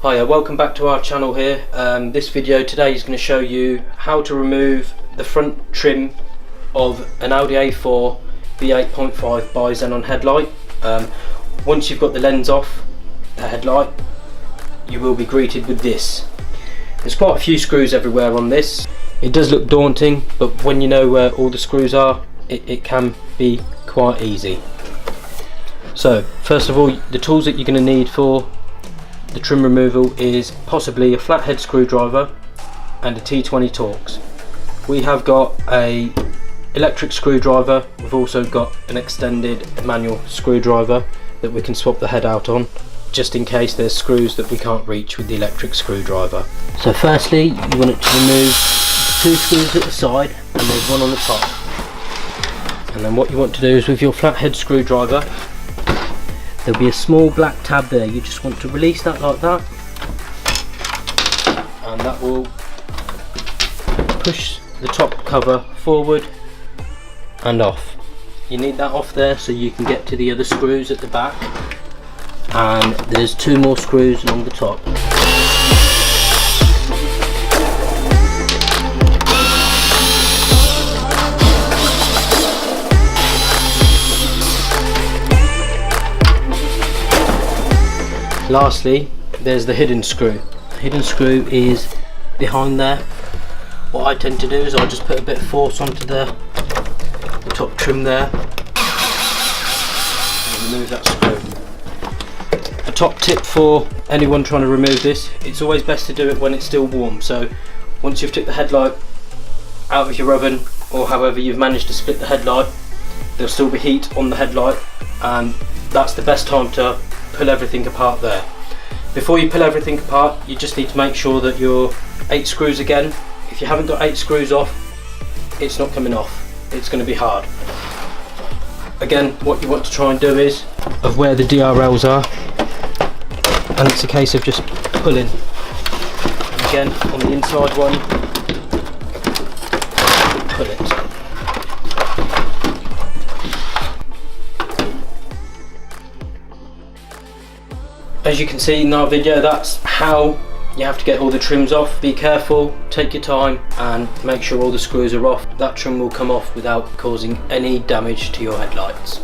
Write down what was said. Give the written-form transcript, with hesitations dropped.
Hiya, welcome back to our channel here. This video today is going to show you how to remove the front trim of an Audi A4 B8.5 bi-xenon headlight. Once you've got the lens off the headlight, you will be greeted with this. There's quite a few screws everywhere on this. It does look daunting, but when you know where all the screws are, it can be quite easy. So first of all, the tools that you're going to need for the trim removal is possibly a flathead screwdriver and a T20 Torx. We have got a electric screwdriver. We've also got an extended manual screwdriver that we can swap the head out on, just in case there's screws that we can't reach with the electric screwdriver. So firstly, you want it to remove two screws at the side and there's one on the top. And then what you want to do is with your flathead screwdriver, there'll be a small black tab there. You just want to release that like that, and that will push the top cover forward and off. You need that off there so you can get to the other screws at the back, and there's two more screws along the top. Lastly, there's the hidden screw. The hidden screw is behind there. What I tend to do is I just put a bit of force onto the top trim there and remove that screw. A top tip for anyone trying to remove this, it's always best to do it when it's still warm. So once you've took the headlight out of your oven, or however you've managed to split the headlight, there'll still be heat on the headlight, and that's the best time to pull everything apart there. Before you pull everything apart, you just need to make sure that your 8 screws again. If you haven't got 8 screws off, it's not coming off. It's going to be hard. Again, what you want to try and do is of where the DRLs are, and it's a case of just pulling. And again, on the inside one, pull it. As you can see in our video, that's how you have to get all the trims off. Be careful, take your time, and make sure all the screws are off. That trim will come off without causing any damage to your headlights.